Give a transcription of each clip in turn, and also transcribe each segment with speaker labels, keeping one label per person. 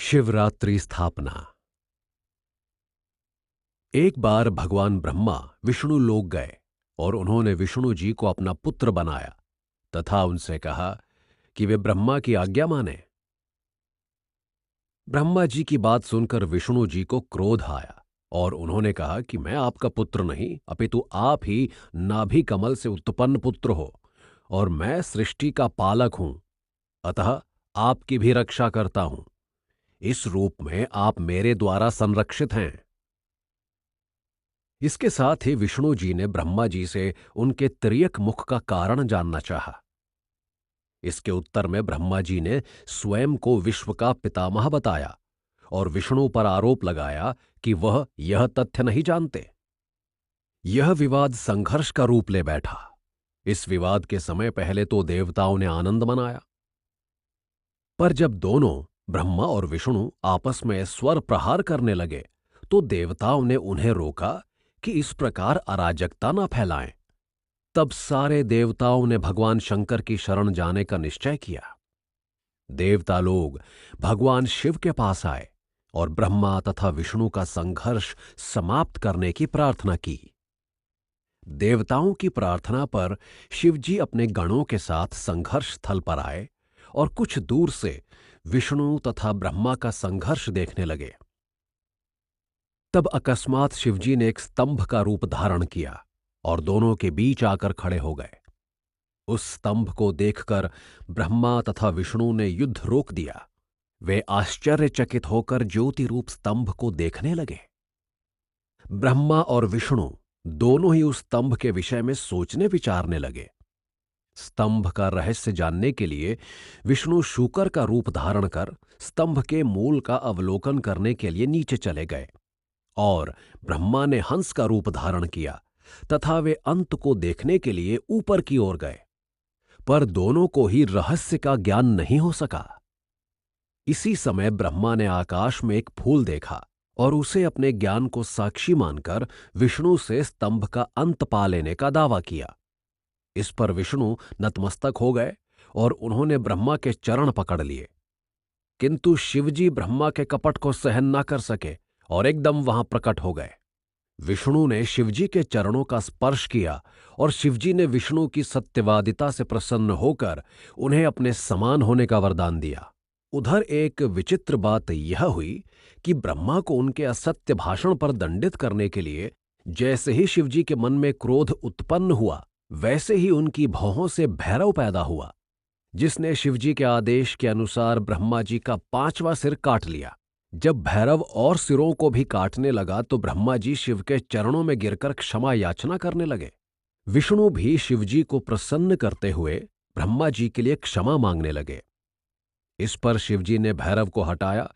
Speaker 1: शिवरात्रि स्थापना। एक बार भगवान ब्रह्मा विष्णु लोक गए और उन्होंने विष्णु जी को अपना पुत्र बनाया तथा उनसे कहा कि वे ब्रह्मा की आज्ञा माने। ब्रह्मा जी की बात सुनकर विष्णु जी को क्रोध आया और उन्होंने कहा कि मैं आपका पुत्र नहीं अपितु आप ही नाभि कमल से उत्पन्न पुत्र हो और मैं सृष्टि का पालक हूं, अतः आपकी भी रक्षा करता हूं। इस रूप में आप मेरे द्वारा संरक्षित हैं। इसके साथ ही विष्णु जी ने ब्रह्मा जी से उनके तिर्यक मुख का कारण जानना चाहा। इसके उत्तर में ब्रह्मा जी ने स्वयं को विश्व का पितामह बताया और विष्णु पर आरोप लगाया कि वह यह तथ्य नहीं जानते। यह विवाद संघर्ष का रूप ले बैठा। इस विवाद के समय पहले तो देवताओं ने आनंद मनाया, पर जब दोनों ब्रह्मा और विष्णु आपस में स्वर प्रहार करने लगे तो देवताओं ने उन्हें रोका कि इस प्रकार अराजकता न फैलाएं। तब सारे देवताओं ने भगवान शंकर की शरण जाने का निश्चय किया। देवता लोग भगवान शिव के पास आए और ब्रह्मा तथा विष्णु का संघर्ष समाप्त करने की प्रार्थना की। देवताओं की प्रार्थना पर शिवजी अपने गणों के साथ संघर्ष स्थल पर आए और कुछ दूर से विष्णु तथा ब्रह्मा का संघर्ष देखने लगे। तब अकस्मात शिवजी ने एक स्तंभ का रूप धारण किया और दोनों के बीच आकर खड़े हो गए। उस स्तंभ को देखकर ब्रह्मा तथा विष्णु ने युद्ध रोक दिया। वे आश्चर्यचकित होकर ज्योति रूप स्तंभ को देखने लगे। ब्रह्मा और विष्णु दोनों ही उस स्तंभ के विषय में सोचने विचारने लगे। स्तंभ का रहस्य जानने के लिए विष्णु शूकर का रूप धारण कर स्तंभ के मूल का अवलोकन करने के लिए नीचे चले गए और ब्रह्मा ने हंस का रूप धारण किया तथा वे अंत को देखने के लिए ऊपर की ओर गए, पर दोनों को ही रहस्य का ज्ञान नहीं हो सका। इसी समय ब्रह्मा ने आकाश में एक फूल देखा और उसे अपने ज्ञान को साक्षी मानकर विष्णु से स्तंभ का अंत पा लेने का दावा किया। इस पर विष्णु नतमस्तक हो गए और उन्होंने ब्रह्मा के चरण पकड़ लिए, किंतु शिवजी ब्रह्मा के कपट को सहन न कर सके और एकदम वहां प्रकट हो गए। विष्णु ने शिवजी के चरणों का स्पर्श किया और शिवजी ने विष्णु की सत्यवादिता से प्रसन्न होकर उन्हें अपने समान होने का वरदान दिया। उधर एक विचित्र बात यह हुई कि ब्रह्मा को उनके असत्य भाषण पर दंडित करने के लिए जैसे ही शिवजी के मन में क्रोध उत्पन्न हुआ, वैसे ही उनकी भौहों से भैरव पैदा हुआ, जिसने शिवजी के आदेश के अनुसार ब्रह्मा जी का 5वां सिर काट लिया। जब भैरव और सिरों को भी काटने लगा तो ब्रह्मा जी शिव के चरणों में गिरकर क्षमा याचना करने लगे। विष्णु भी शिवजी को प्रसन्न करते हुए ब्रह्मा जी के लिए क्षमा मांगने लगे। इस पर शिवजी ने भैरव को हटाया,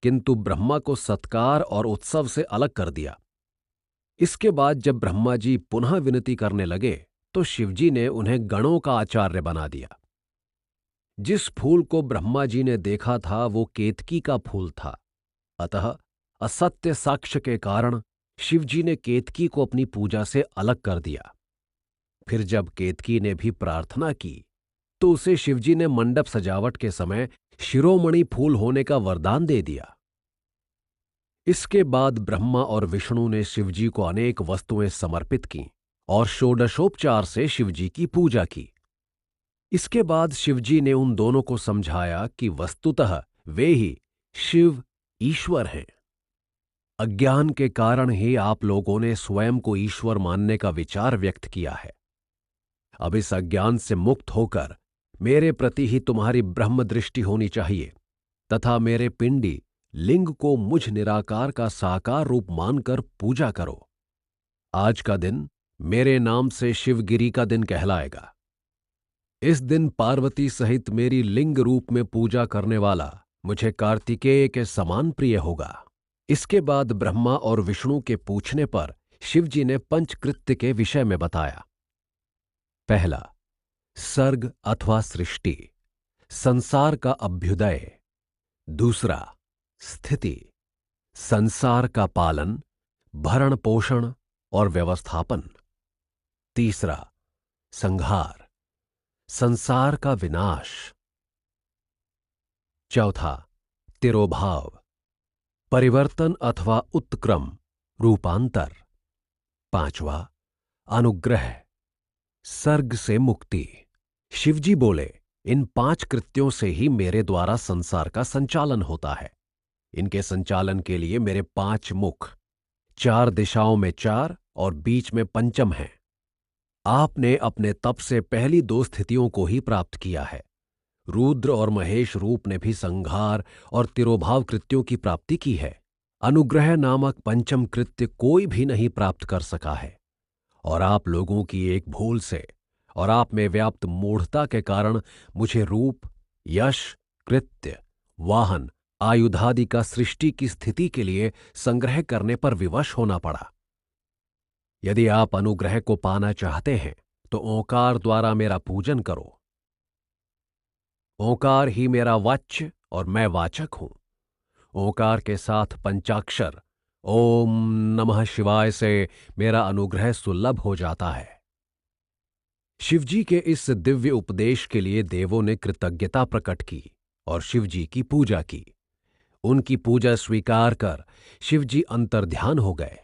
Speaker 1: किंतु ब्रह्मा को सत्कार और उत्सव से अलग कर दिया। इसके बाद जब ब्रह्मा जी पुनः विनती करने लगे तो शिवजी ने उन्हें गणों का आचार्य बना दिया। जिस फूल को ब्रह्मा जी ने देखा था वो केतकी का फूल था, अतः असत्य साक्ष्य के कारण शिवजी ने केतकी को अपनी पूजा से अलग कर दिया। फिर जब केतकी ने भी प्रार्थना की तो उसे शिवजी ने मंडप सजावट के समय शिरोमणि फूल होने का वरदान दे दिया। इसके बाद ब्रह्मा और विष्णु ने शिवजी को अनेक वस्तुएं समर्पित की और षोडशोपचार से शिवजी की पूजा की। इसके बाद शिवजी ने उन दोनों को समझाया कि वस्तुतः वे ही शिव ईश्वर हैं। अज्ञान के कारण ही आप लोगों ने स्वयं को ईश्वर मानने का विचार व्यक्त किया है। अब इस अज्ञान से मुक्त होकर मेरे प्रति ही तुम्हारी ब्रह्म दृष्टि होनी चाहिए तथा मेरे पिंडी लिंग को मुझ निराकार का साकार रूप मानकर पूजा करो। आज का दिन मेरे नाम से शिवगिरी का दिन कहलाएगा। इस दिन पार्वती सहित मेरी लिंग रूप में पूजा करने वाला मुझे कार्तिकेय के समान प्रिय होगा। इसके बाद ब्रह्मा और विष्णु के पूछने पर शिवजी ने पंचकृत्य के विषय में बताया। पहला, सर्ग अथवा सृष्टि, संसार का अभ्युदय। दूसरा, स्थिति, संसार का पालन, भरण पोषण और व्यवस्थापन। तीसरा, संहार, संसार का विनाश। चौथा, तिरोभाव, परिवर्तन अथवा उत्क्रम, रूपांतर। पांचवा, अनुग्रह, सर्ग से मुक्ति। शिवजी बोले, इन 5 कृत्यों से ही मेरे द्वारा संसार का संचालन होता है। इनके संचालन के लिए मेरे 5 मुख, 4 दिशाओं में 4 और बीच में पंचम हैं। आपने अपने तप से पहली 2 स्थितियों को ही प्राप्त किया है। रुद्र और महेश रूप ने भी संहार और तिरोभाव कृत्यों की प्राप्ति की है। अनुग्रह नामक पंचम कृत्य कोई भी नहीं प्राप्त कर सका है। और आप लोगों की एक भूल से और आप में व्याप्त मूढ़ता के कारण मुझे रूप, यश, कृत्य, वाहन, आयुधादि का सृष्टि की स्थिति के लिए संग्रह करने पर विवश होना पड़ा। यदि आप अनुग्रह को पाना चाहते हैं तो ओंकार द्वारा मेरा पूजन करो। ओंकार ही मेरा वाच्य और मैं वाचक हूं। ओंकार के साथ पंचाक्षर ओम नमः शिवाय से मेरा अनुग्रह सुलभ हो जाता है। शिवजी के इस दिव्य उपदेश के लिए देवों ने कृतज्ञता प्रकट की और शिवजी की पूजा की। उनकी पूजा स्वीकार कर शिवजी अंतर्ध्यान हो गए।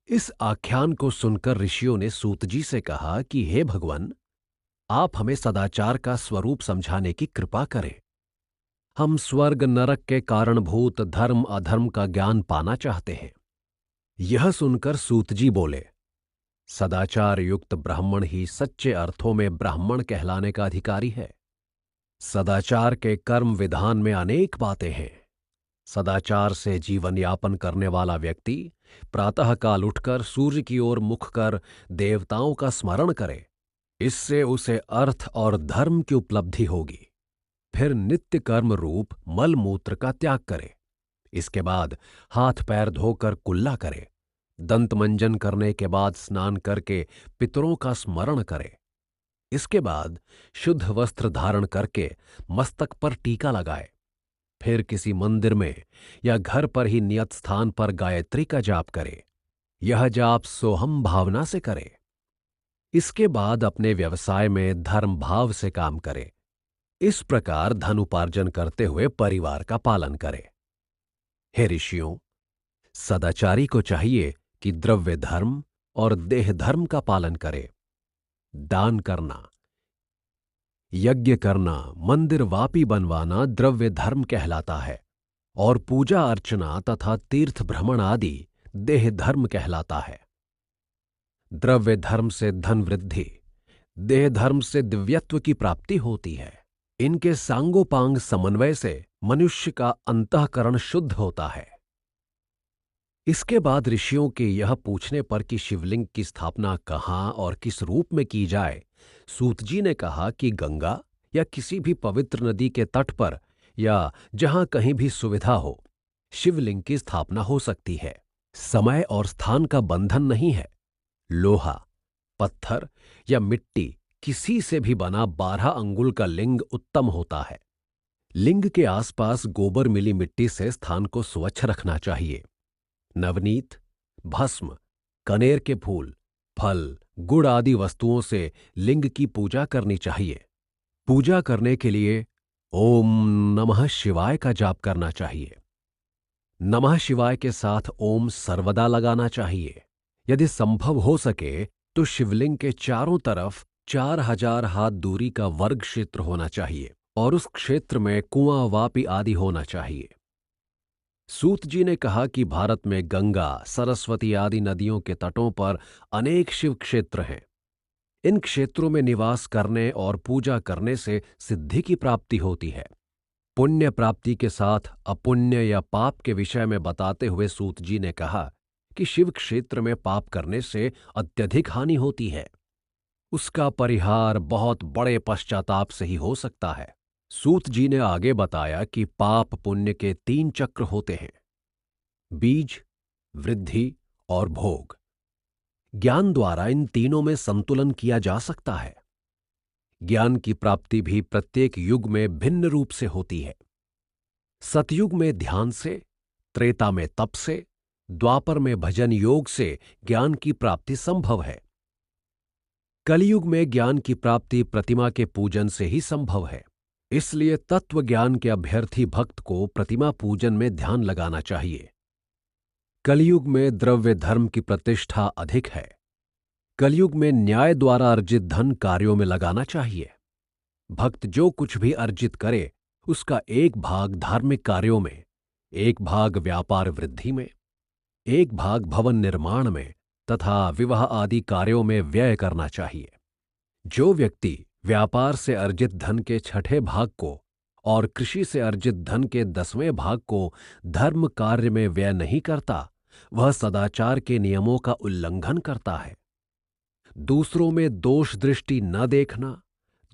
Speaker 1: इस आख्यान को सुनकर ऋषियों ने सूतजी से कहा कि हे भगवान, आप हमें सदाचार का स्वरूप समझाने की कृपा करें। हम स्वर्ग नरक के कारणभूत धर्म अधर्म का ज्ञान पाना चाहते हैं। यह सुनकर सूतजी बोले, सदाचार युक्त ब्राह्मण ही सच्चे अर्थों में ब्राह्मण कहलाने का अधिकारी है। सदाचार के कर्म विधान में अनेक बातें हैं। सदाचार से जीवन यापन करने वाला व्यक्ति प्रातःकाल उठकर सूर्य की ओर मुख कर देवताओं का स्मरण करे। इससे उसे अर्थ और धर्म की उपलब्धि होगी। फिर नित्य कर्म रूप मल मूत्र का त्याग करे। इसके बाद हाथ पैर धोकर कुल्ला करे। दंत मंजन करने के बाद स्नान करके पितरों का स्मरण करे। इसके बाद शुद्ध वस्त्र धारण करके मस्तक पर टीका लगाए। फिर किसी मंदिर में या घर पर ही नियत स्थान पर गायत्री का जाप करे। यह जाप सोहम भावना से करे। इसके बाद अपने व्यवसाय में धर्म भाव से काम करे। इस प्रकार धन उपार्जन करते हुए परिवार का पालन करे। हे ऋषियों, सदाचारी को चाहिए कि द्रव्य धर्म और देह धर्म का पालन करे। दान करना, यज्ञ करना, मंदिर वापी बनवाना द्रव्य धर्म कहलाता है और पूजा अर्चना तथा तीर्थ भ्रमण आदि देह धर्म कहलाता है। द्रव्य धर्म से धन वृद्धि, देह धर्म से दिव्यत्व की प्राप्ति होती है। इनके सांगोपांग समन्वय से मनुष्य का अंतःकरण शुद्ध होता है। इसके बाद ऋषियों के यह पूछने पर कि शिवलिंग की स्थापना कहाँ और किस रूप में की जाए, सूतजी ने कहा कि गंगा या किसी भी पवित्र नदी के तट पर या जहां कहीं भी सुविधा हो, शिवलिंग की स्थापना हो सकती है। समय और स्थान का बंधन नहीं है। लोहा, पत्थर या मिट्टी किसी से भी बना 12 अंगुल का लिंग उत्तम होता है। लिंग के आसपास गोबर मिली मिट्टी से स्थान को स्वच्छ रखना चाहिए। नवनीत, भस्म, कनेर के फूल, फल, गुड़ आदि वस्तुओं से लिंग की पूजा करनी चाहिए। पूजा करने के लिए ओम नमः शिवाय का जाप करना चाहिए। नमः शिवाय के साथ ओम सर्वदा लगाना चाहिए। यदि संभव हो सके तो शिवलिंग के चारों तरफ 4000 हाथ दूरी का वर्ग क्षेत्र होना चाहिए और उस क्षेत्र में कुआं वापी आदि होना चाहिए। सूत जी ने कहा कि भारत में गंगा, सरस्वती आदि नदियों के तटों पर अनेक शिव क्षेत्र हैं। इन क्षेत्रों में निवास करने और पूजा करने से सिद्धि की प्राप्ति होती है। पुण्य प्राप्ति के साथ अपुण्य या पाप के विषय में बताते हुए सूत जी ने कहा कि शिव क्षेत्र में पाप करने से अत्यधिक हानि होती है। उसका परिहार बहुत बड़े पश्चाताप से ही हो सकता है। सूत जी ने आगे बताया कि पाप पुण्य के 3 चक्र होते हैं: बीज, वृद्धि और भोग। ज्ञान द्वारा इन तीनों में संतुलन किया जा सकता है। ज्ञान की प्राप्ति भी प्रत्येक युग में भिन्न रूप से होती है। सतयुग में ध्यान से, त्रेता में तप से, द्वापर में भजन योग से ज्ञान की प्राप्ति संभव है। कलयुग में ज्ञान की प्राप्ति प्रतिमा के पूजन से ही संभव है। इसलिए तत्व ज्ञान के अभ्यर्थी भक्त को प्रतिमा पूजन में ध्यान लगाना चाहिए। कलयुग में द्रव्य धर्म की प्रतिष्ठा अधिक है। कलयुग में न्याय द्वारा अर्जित धन कार्यों में लगाना चाहिए। भक्त जो कुछ भी अर्जित करे उसका एक भाग धार्मिक कार्यों में, एक भाग व्यापार वृद्धि में, एक भाग भवन निर्माण में तथा विवाह आदि कार्यों में व्यय करना चाहिए। जो व्यक्ति व्यापार से अर्जित धन के छठे भाग को और कृषि से अर्जित धन के 10वें भाग को धर्म कार्य में व्यय नहीं करता, वह सदाचार के नियमों का उल्लंघन करता है। दूसरों में दोष दृष्टि न देखना,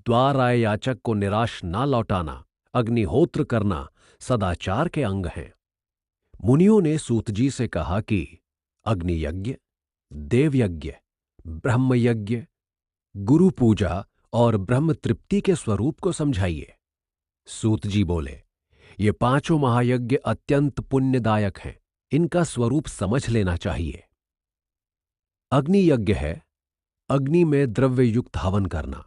Speaker 1: द्वार आए याचक को निराश न लौटाना, अग्निहोत्र करना सदाचार के अंग हैं। मुनियों ने सूत जी से कहा कि अग्नियज्ञ, देवयज्ञ, ब्रह्मयज्ञ, गुरु पूजा और ब्रह्म तृप्ति के स्वरूप को समझाइए। सूत जी बोले, ये पांचों महायज्ञ अत्यंत पुण्यदायक हैं, इनका स्वरूप समझ लेना चाहिए। अग्नि यज्ञ है अग्नि में द्रव्य युक्त हवन करना।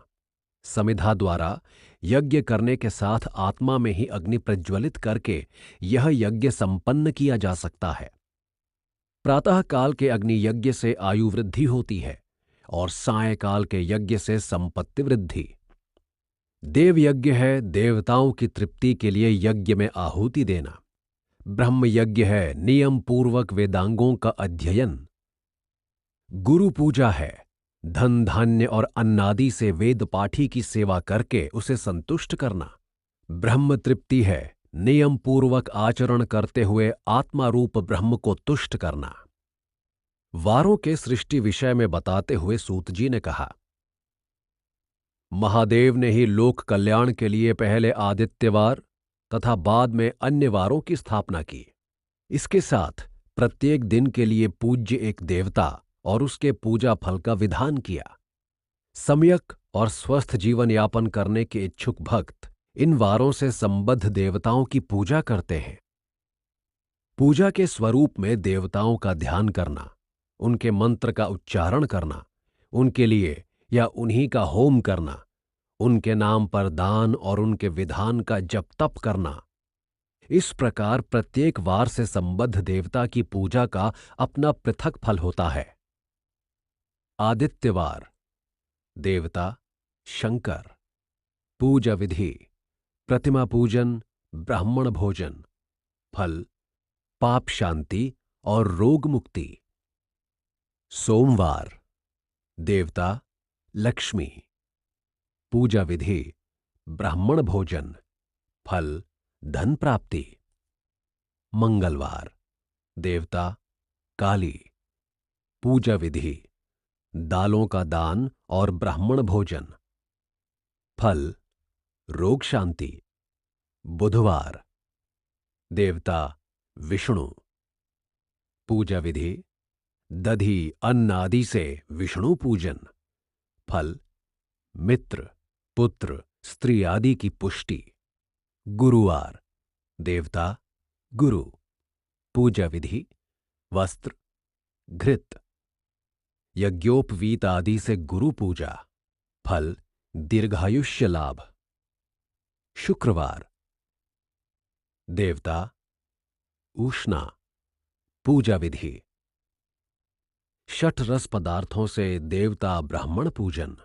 Speaker 1: समिधा द्वारा यज्ञ करने के साथ आत्मा में ही अग्नि प्रज्वलित करके यह यज्ञ संपन्न किया जा सकता है। प्रातः काल के अग्नि यज्ञ से आयु वृद्धि होती है और सायंकाल के यज्ञ से संपत्ति वृद्धि। देव यज्ञ है देवताओं की तृप्ति के लिए यज्ञ में आहुति देना। ब्रह्म यज्ञ है नियम पूर्वक वेदांगों का अध्ययन। गुरु पूजा है धन धान्य और अन्नादि से वेद पाठी की सेवा करके उसे संतुष्ट करना। ब्रह्म तृप्ति है नियम पूर्वक आचरण करते हुए आत्मा रूप ब्रह्म को तुष्ट करना। वारों के सृष्टि विषय में बताते हुए सूत जी ने कहा, महादेव ने ही लोक कल्याण के लिए पहले आदित्यवार तथा बाद में अन्य वारों की स्थापना की। इसके साथ प्रत्येक दिन के लिए पूज्य एक देवता और उसके पूजा फल का विधान किया। सम्यक और स्वस्थ जीवन यापन करने के इच्छुक भक्त इन वारों से संबद्ध देवताओं की पूजा करते हैं। पूजा के स्वरूप में देवताओं का ध्यान करना, उनके मंत्र का उच्चारण करना, उनके लिए या उन्हीं का होम करना, उनके नाम पर दान और उनके विधान का जप तप करना, इस प्रकार प्रत्येक वार से संबद्ध देवता की पूजा का अपना पृथक फल होता है। आदित्यवार देवता शंकर, पूजा विधि प्रतिमा पूजन, ब्राह्मण भोजन, फल पाप शांति और रोग मुक्ति। सोमवार देवता लक्ष्मी, पूजा विधि ब्राह्मण भोजन, फल धन प्राप्ति। मंगलवार देवता काली, पूजा विधि दालों का दान और ब्राह्मण भोजन, फल रोग शांति। बुधवार देवता विष्णु, पूजा विधि दधि अन्न आदि से विष्णु पूजन, फल मित्र पुत्र स्त्री आदि की पुष्टि। गुरुवार देवता गुरु, पूजा विधि वस्त्र घृत, यज्ञोपवीत आदि से गुरु पूजा, फल दीर्घायुष्य लाभ। शुक्रवार देवता उष्णा, पूजा विधि षट रस पदार्थों से देवता ब्राह्मण पूजन,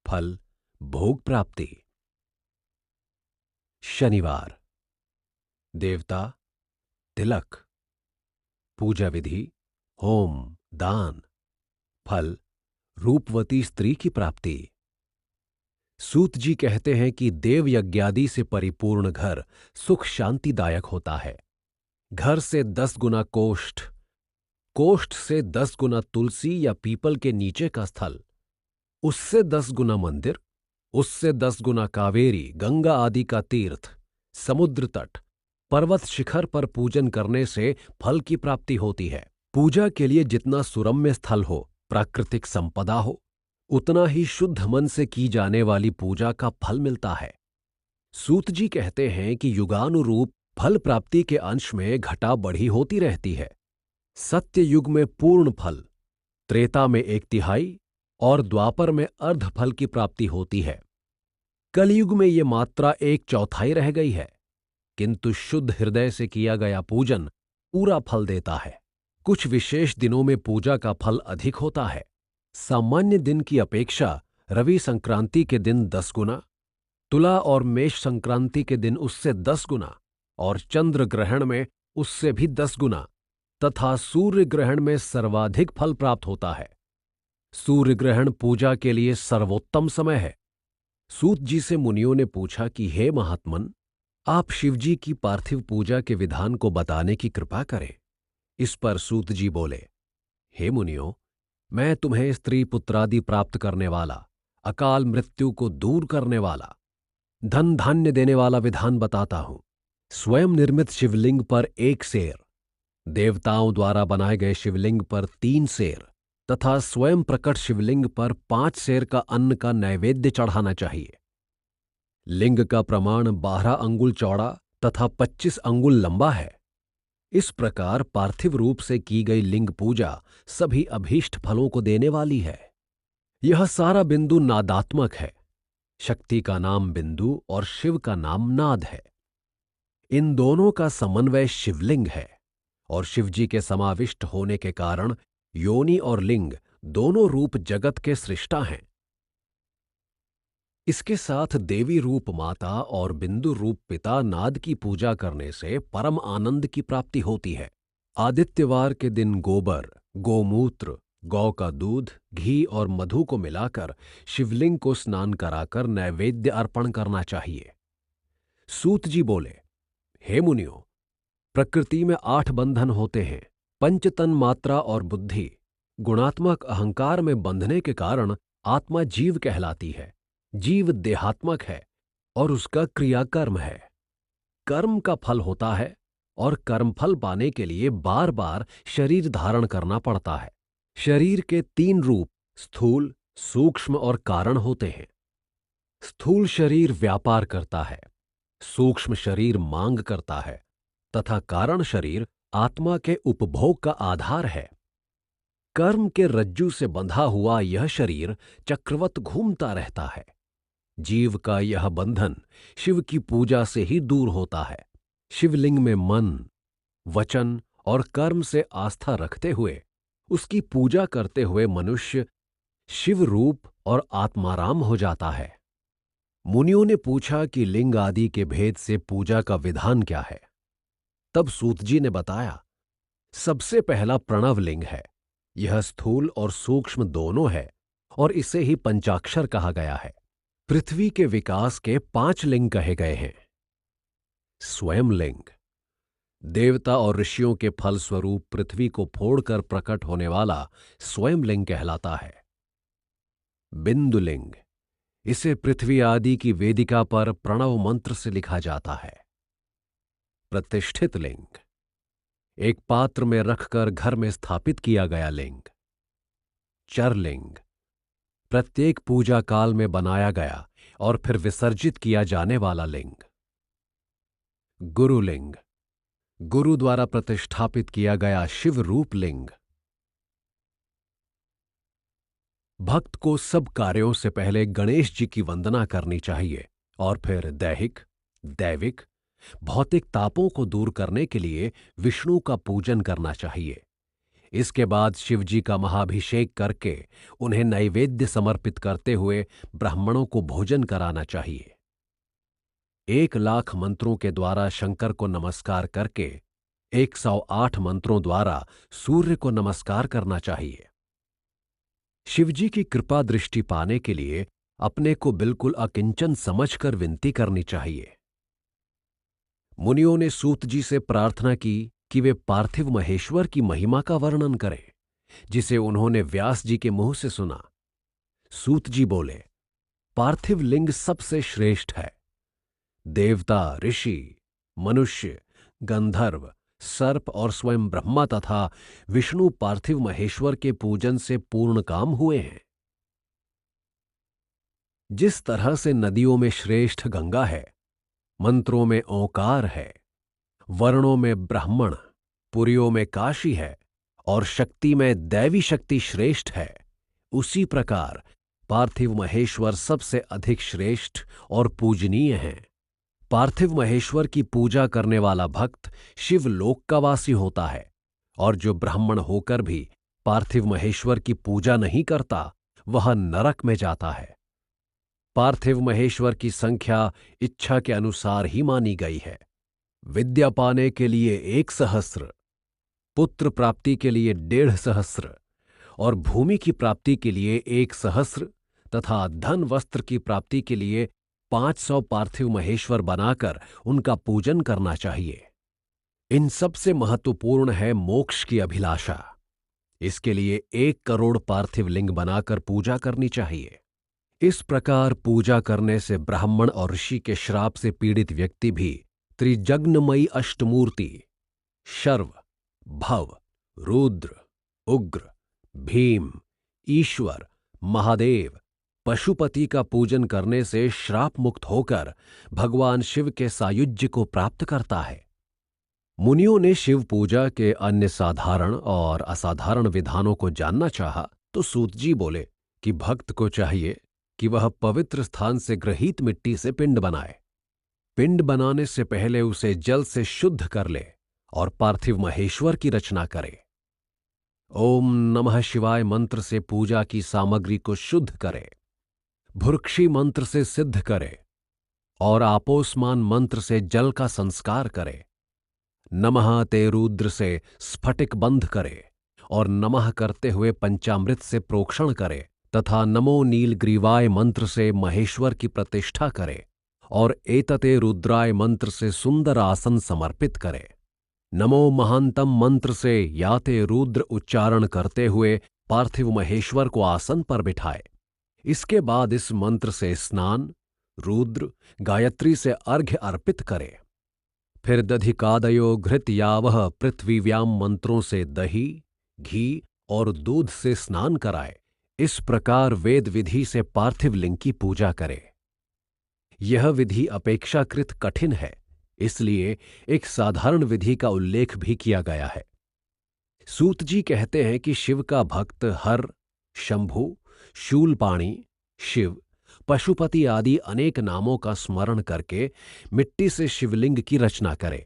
Speaker 1: फल भोग प्राप्ति। शनिवार देवता तिलक, पूजा विधि होम दान, फल रूपवती स्त्री की प्राप्ति। सूत जी कहते हैं कि देव यज्ञादि से परिपूर्ण घर सुख शांतिदायक होता है। घर से 10 गुना कोष्ठ, कोष्ठ से 10 गुना तुलसी या पीपल के नीचे का स्थल, उससे 10 गुना मंदिर, उससे 10 गुना कावेरी गंगा आदि का तीर्थ, समुद्र तट, पर्वत शिखर पर पूजन करने से फल की प्राप्ति होती है। पूजा के लिए जितना सुरम्य स्थल हो, प्राकृतिक संपदा हो, उतना ही शुद्ध मन से की जाने वाली पूजा का फल मिलता है। सूत जी कहते हैं कि युगानुरूप फल प्राप्ति के अंश में घटा बढ़ी होती रहती है। सत्य युग में पूर्ण फल, त्रेता में 1/3 और द्वापर में अर्ध फल की प्राप्ति होती है। कलयुग में ये मात्रा 1/4 रह गई है, किंतु शुद्ध हृदय से किया गया पूजन पूरा फल देता है। कुछ विशेष दिनों में पूजा का फल अधिक होता है। सामान्य दिन की अपेक्षा रवि संक्रांति के दिन 10 गुना, तुला और मेष संक्रांति के दिन उससे 10 गुना और चंद्र ग्रहण में उससे भी 10 गुना तथा सूर्य ग्रहण में सर्वाधिक फल प्राप्त होता है। सूर्य ग्रहण पूजा के लिए सर्वोत्तम समय है। सूत जी से मुनियों ने पूछा कि हे महात्मन, आप शिवजी की पार्थिव पूजा के विधान को बताने की कृपा करें। इस पर सूत जी बोले, हे मुनियों, मैं तुम्हें स्त्री पुत्रादि प्राप्त करने वाला, अकाल मृत्यु को दूर करने वाला, धन धान्य देने वाला विधान बताता हूं। स्वयं निर्मित शिवलिंग पर 1 सेर, देवताओं द्वारा बनाए गए शिवलिंग पर 3 सेर तथा स्वयं प्रकट शिवलिंग पर 5 सेर का अन्न का नैवेद्य चढ़ाना चाहिए। लिंग का प्रमाण 12 अंगुल चौड़ा तथा 25 अंगुल लंबा है। इस प्रकार पार्थिव रूप से की गई लिंग पूजा सभी अभीष्ट फलों को देने वाली है। यह सारा बिंदु नादात्मक है। शक्ति का नाम बिंदु और शिव का नाम नाद है। इन दोनों का समन्वय शिवलिंग है और शिवजी के समाविष्ट होने के कारण योनि और लिंग दोनों रूप जगत के सृष्टा हैं। इसके साथ देवी रूप माता और बिंदु रूप पिता नाद की पूजा करने से परम आनंद की प्राप्ति होती है। आदित्यवार के दिन गोबर, गोमूत्र, गौ का दूध, घी और मधु को मिलाकर शिवलिंग को स्नान कराकर नैवेद्य अर्पण करना चाहिए। सूत जी बोले, हे मुनियों, प्रकृति में 8 बंधन होते हैं। पंचतन मात्रा और बुद्धि, गुणात्मक अहंकार में बंधने के कारण आत्मा जीव कहलाती है। जीव देहात्मक है और उसका क्रियाकर्म है। कर्म का फल होता है और कर्मफल पाने के लिए बार बार शरीर धारण करना पड़ता है। शरीर के 3 रूप स्थूल, सूक्ष्म और कारण होते हैं। स्थूल शरीर व्यापार करता है, सूक्ष्म शरीर मांग करता है तथा कारण शरीर आत्मा के उपभोग का आधार है। कर्म के रज्जू से बंधा हुआ यह शरीर चक्रवत घूमता रहता है। जीव का यह बंधन शिव की पूजा से ही दूर होता है। शिवलिंग में मन, वचन और कर्म से आस्था रखते हुए उसकी पूजा करते हुए मनुष्य शिव रूप और आत्माराम हो जाता है। मुनियों ने पूछा कि लिंग आदि के भेद से पूजा का विधान क्या है। तब सूत जी ने बताया, सबसे पहला प्रणव लिंग है। यह स्थूल और सूक्ष्म दोनों है और इसे ही पंचाक्षर कहा गया है। पृथ्वी के विकास के 5 लिंग कहे गए हैं। स्वयं लिंग, देवता और ऋषियों के फल स्वरूप पृथ्वी को फोड़कर प्रकट होने वाला स्वयं लिंग कहलाता है। बिंदुलिंग, इसे पृथ्वी आदि की वेदिका पर प्रणव मंत्र से लिखा जाता है। प्रतिष्ठित लिंग, एक पात्र में रखकर घर में स्थापित किया गया लिंग। चरलिंग, प्रत्येक पूजा काल में बनाया गया और फिर विसर्जित किया जाने वाला लिंग। गुरुलिंग, गुरु द्वारा प्रतिष्ठापित किया गया शिव रूप लिंग। भक्त को सब कार्यों से पहले गणेश जी की वंदना करनी चाहिए और फिर दैहिक, दैविक, भौतिक तापों को दूर करने के लिए विष्णु का पूजन करना चाहिए। इसके बाद शिवजी का महाभिषेक करके उन्हें नैवेद्य समर्पित करते हुए ब्राह्मणों को भोजन कराना चाहिए। 1,00,000 मंत्रों के द्वारा शंकर को नमस्कार करके 108 मंत्रों द्वारा सूर्य को नमस्कार करना चाहिए। शिवजी की कृपा दृष्टि पाने के लिए अपने को बिल्कुल अकिंचन समझकर विनती करनी चाहिए। मुनियों ने सूत जी से प्रार्थना की कि वे पार्थिव महेश्वर की महिमा का वर्णन करें, जिसे उन्होंने व्यास जी के मुंह से सुना। सूत जी बोले, पार्थिव लिंग सबसे श्रेष्ठ है। देवता, ऋषि, मनुष्य, गंधर्व, सर्प और स्वयं ब्रह्मा तथा विष्णु पार्थिव महेश्वर के पूजन से पूर्ण काम हुए हैं। जिस तरह से नदियों में श्रेष्ठ गंगा है, मंत्रों में ओंकार है, वर्णों में ब्राह्मण, पुरियों में काशी है और शक्ति में दैवी शक्ति श्रेष्ठ है, उसी प्रकार पार्थिव महेश्वर सबसे अधिक श्रेष्ठ और पूजनीय हैं। पार्थिव महेश्वर की पूजा करने वाला भक्त शिवलोक का वासी होता है, और जो ब्राह्मण होकर भी पार्थिव महेश्वर की पूजा नहीं करता, वह नरक में जाता है। पार्थिव महेश्वर की संख्या इच्छा के अनुसार ही मानी गई है। विद्या पाने के लिए 1,000,000, पुत्र प्राप्ति के लिए 1,500,000 और भूमि की प्राप्ति के लिए 1,000,000 तथा धन वस्त्र की प्राप्ति के लिए 500 पार्थिव महेश्वर बनाकर उनका पूजन करना चाहिए। इन सबसे महत्वपूर्ण है मोक्ष की अभिलाषा। इसके लिए 1 करोड़ पार्थिव लिंग बनाकर पूजा करनी चाहिए। इस प्रकार पूजा करने से ब्राह्मण और ऋषि के श्राप से पीड़ित व्यक्ति भी त्रिजग्नमयी अष्टमूर्ति शर्व, भव, रुद्र, उग्र, भीम, ईश्वर, महादेव, पशुपति का पूजन करने से श्राप मुक्त होकर भगवान शिव के सायुज्य को प्राप्त करता है। मुनियों ने शिव पूजा के अन्य साधारण और असाधारण विधानों को जानना चाहा तो सूत जी बोले कि भक्त को चाहिए कि वह पवित्र स्थान से गृहीत मिट्टी से पिंड बनाए। पिंड बनाने से पहले उसे जल से शुद्ध कर ले और पार्थिव महेश्वर की रचना करे। ओम नमः शिवाय मंत्र से पूजा की सामग्री को शुद्ध करे, भुर्क्षी मंत्र से सिद्ध करे और आपोस्मान मंत्र से जल का संस्कार करे। नमः ते रुद्र से स्फटिक बंध करे और नमः करते हुए पंचामृत से प्रोक्षण करे तथा नमो नीलग्रीवाय मंत्र से महेश्वर की प्रतिष्ठा करे और एतते रुद्राय मंत्र से सुंदर आसन समर्पित करे। नमो महांतम मंत्र से याते रुद्र उच्चारण करते हुए पार्थिव महेश्वर को आसन पर बिठाए। इसके बाद इस मंत्र से स्नान, रुद्र, गायत्री से अर्घ्य अर्पित करे। फिर दधिकादयो घृत यावह पृथ्वीव्याम मंत्रों से दही, घी और दूध से स्नान कराए। इस प्रकार वेद विधि से पार्थिव लिंग की पूजा करे। यह विधि अपेक्षाकृत कठिन है, इसलिए एक साधारण विधि का उल्लेख भी किया गया है। सूत जी कहते हैं कि शिव का भक्त हर, शंभु, शूलपाणी, शिव, पशुपति आदि अनेक नामों का स्मरण करके मिट्टी से शिवलिंग की रचना करे,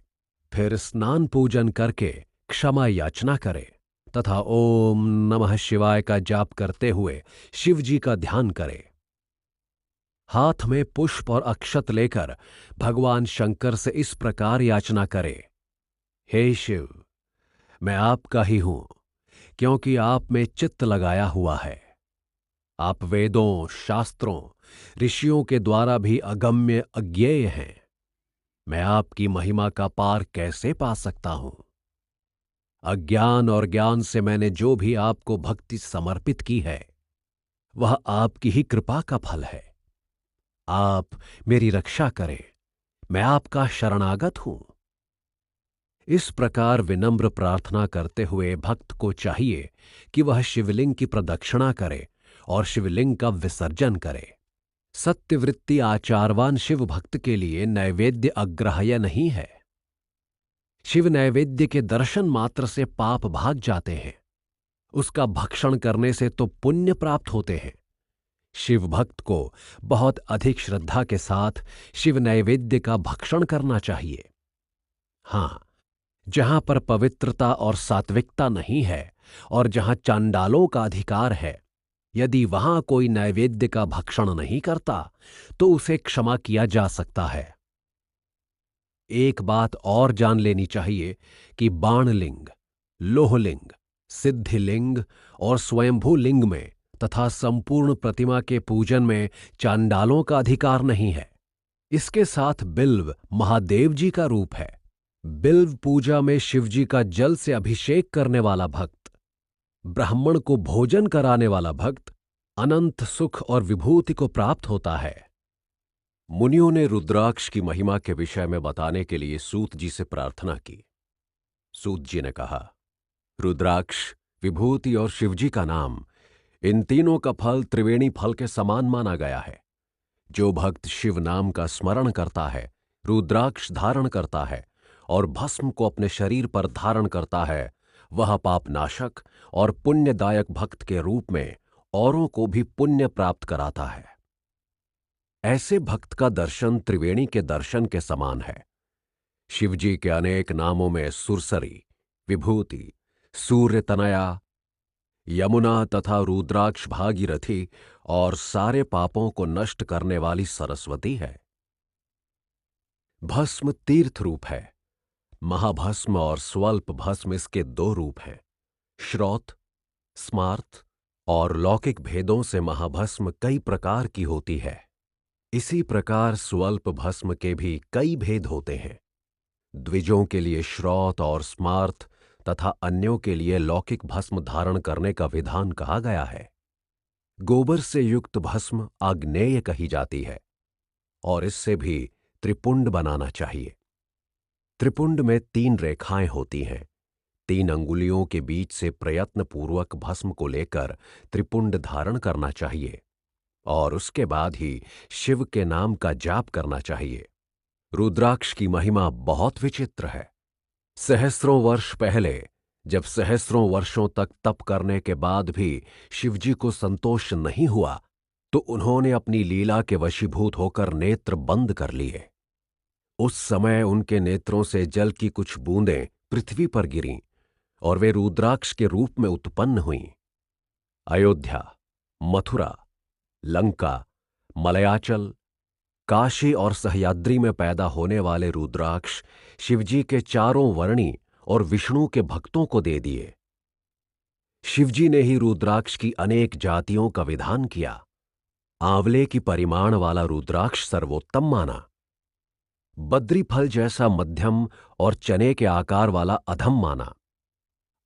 Speaker 1: फिर स्नान पूजन करके क्षमा याचना करे तथा ओम नमः शिवाय का जाप करते हुए शिव जी का ध्यान करे। हाथ में पुष्प और अक्षत लेकर भगवान शंकर से इस प्रकार याचना करे, हे शिव, मैं आपका ही हूं, क्योंकि आप में चित्त लगाया हुआ है। आप वेदों, शास्त्रों, ऋषियों के द्वारा भी अगम्य अज्ञेय हैं। मैं आपकी महिमा का पार कैसे पा सकता हूं? अज्ञान और ज्ञान से मैंने जो भी आपको भक्ति समर्पित की है, वह आपकी ही कृपा का फल है। आप मेरी रक्षा करें, मैं आपका शरणागत हूं। इस प्रकार विनम्र प्रार्थना करते हुए भक्त को चाहिए कि वह शिवलिंग की प्रदक्षिणा करे और शिवलिंग का विसर्जन करे। सत्यवृत्ति आचारवान शिव भक्त के लिए नैवेद्य अग्राह्य नहीं है। शिव नैवेद्य के दर्शन मात्र से पाप भाग जाते हैं, उसका भक्षण करने से तो पुण्य प्राप्त होते हैं। शिव भक्त को बहुत अधिक श्रद्धा के साथ शिव नैवेद्य का भक्षण करना चाहिए। हां, जहां पर पवित्रता और सात्विकता नहीं है और जहां चांडालों का अधिकार है, यदि वहां कोई नैवेद्य का भक्षण नहीं करता तो उसे क्षमा किया जा सकता है। एक बात और जान लेनी चाहिए कि बाणलिंग, लोहलिंग, सिद्धिलिंग और स्वयंभू लिंग में तथा संपूर्ण प्रतिमा के पूजन में चांडालों का अधिकार नहीं है। इसके साथ बिल्व महादेव जी का रूप है। बिल्व पूजा में शिवजी का जल से अभिषेक करने वाला भक्त, ब्राह्मण को भोजन कराने वाला भक्त अनंत सुख और विभूति को प्राप्त होता है। मुनियों ने रुद्राक्ष की महिमा के विषय में बताने के लिए सूत जी से प्रार्थना की। सूत जी ने कहा, रुद्राक्ष, विभूति और शिवजी का नाम, इन तीनों का फल त्रिवेणी फल के समान माना गया है। जो भक्त शिव नाम का स्मरण करता है, रुद्राक्ष धारण करता है और भस्म को अपने शरीर पर धारण करता है, वह पापनाशक और पुण्यदायक भक्त के रूप में औरों को भी पुण्य प्राप्त कराता है। ऐसे भक्त का दर्शन त्रिवेणी के दर्शन के समान है। शिवजी के अनेक नामों में सुरसरी, विभूति, सूर्य तनया, यमुना तथा रुद्राक्ष भागीरथी और सारे पापों को नष्ट करने वाली सरस्वती है। भस्म तीर्थ रूप है। महाभस्म और स्वल्प भस्म इसके दो रूप हैं। श्रौत, स्मार्त और लौकिक भेदों से महाभस्म कई प्रकार की होती है। इसी प्रकार स्वल्प भस्म के भी कई भेद होते हैं। द्विजों के लिए श्रौत और स्मार्त तथा अन्यों के लिए लौकिक भस्म धारण करने का विधान कहा गया है। गोबर से युक्त भस्म आग्नेय कही जाती है और इससे भी त्रिपुंड बनाना चाहिए। त्रिपुंड में 3 रेखाएं होती हैं। 3 अंगुलियों के बीच से प्रयत्नपूर्वक भस्म को लेकर त्रिपुंड धारण करना चाहिए और उसके बाद ही शिव के नाम का जाप करना चाहिए। रुद्राक्ष की महिमा बहुत विचित्र है। सहस्रों वर्ष पहले, जब सहस्रों वर्षों तक तप करने के बाद भी शिवजी को संतोष नहीं हुआ, तो उन्होंने अपनी लीला के वशीभूत होकर नेत्र बंद कर लिए। उस समय उनके नेत्रों से जल की कुछ बूंदें पृथ्वी पर गिरीं और वे रुद्राक्ष के रूप में उत्पन्न हुईं। अयोध्या, मथुरा, लंका, मलयाचल, काशी और सह्याद्री में पैदा होने वाले रुद्राक्ष शिवजी के चारों वर्णी और विष्णु के भक्तों को दे दिए। शिवजी ने ही रुद्राक्ष की अनेक जातियों का विधान किया। आंवले की परिमाण वाला रुद्राक्ष सर्वोत्तम माना, बद्री फल जैसा मध्यम और चने के आकार वाला अधम माना।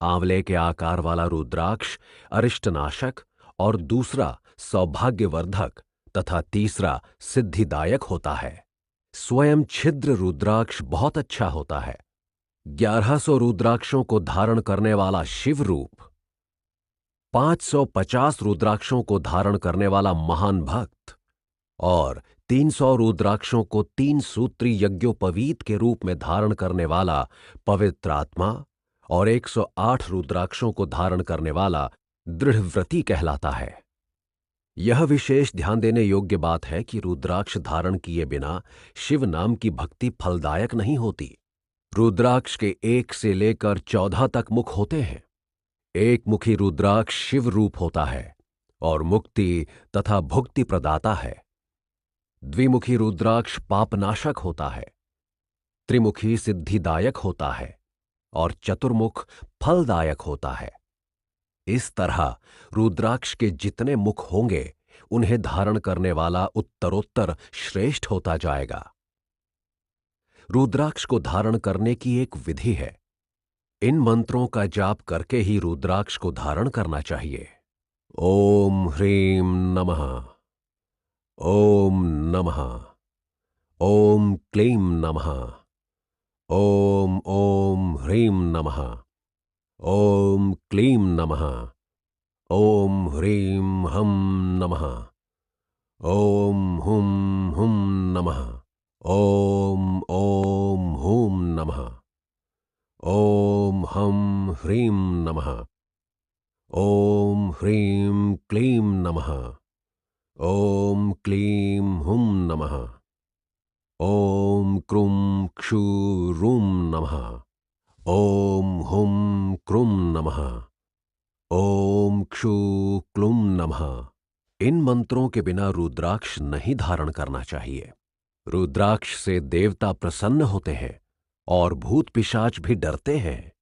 Speaker 1: आंवले के आकार वाला रुद्राक्ष अरिष्टनाशक और दूसरा सौभाग्यवर्धक तथा तीसरा सिद्धिदायक होता है। स्वयं छिद्र रुद्राक्ष बहुत अच्छा होता है। 1100 रुद्राक्षों को धारण करने वाला शिव रूप, 550 रुद्राक्षों को धारण करने वाला महान भक्त और 300 रुद्राक्षों को 3 सूत्री यज्ञोपवीत के रूप में धारण करने वाला पवित्र आत्मा और 108 रुद्राक्षों को धारण करने वाला दृढ़व्रती कहलाता है। यह विशेष ध्यान देने योग्य बात है कि रुद्राक्ष धारण किए बिना शिव नाम की भक्ति फलदायक नहीं होती। रुद्राक्ष के 1 से लेकर 14 तक मुख होते हैं। एक मुखी रुद्राक्ष शिव रूप होता है और मुक्ति तथा भुक्ति प्रदाता है। द्विमुखी रुद्राक्ष पापनाशक होता है। त्रिमुखी सिद्धिदायक होता है और चतुर्मुख फलदायक होता है। इस तरह रुद्राक्ष के जितने मुख होंगे, उन्हें धारण करने वाला उत्तरोत्तर श्रेष्ठ होता जाएगा। रुद्राक्ष को धारण करने की एक विधि है। इन मंत्रों का जाप करके ही रुद्राक्ष को धारण करना चाहिए। ओम ह्रीं नमः, ओम नमः, ओम क्लीं नमः, ओम ओम ह्रीं नमः, ओम क्लीं नमः, ओम ह्रीं हं नमः, ओम हुं हुं नमः, ओम ओम हूं नमः, ओम हं ह्रीं नमः, ओम ह्रीं क्लीं नमः, ओम क्लीं हुं नमः, ओम क्रूं क्षू रूं नमः, ओम हुं क्रूं नमः, ओम क्षू क्लूं नमः। इन मंत्रों के बिना रुद्राक्ष नहीं धारण करना चाहिए। रुद्राक्ष से देवता प्रसन्न होते हैं और भूत पिशाच भी डरते हैं।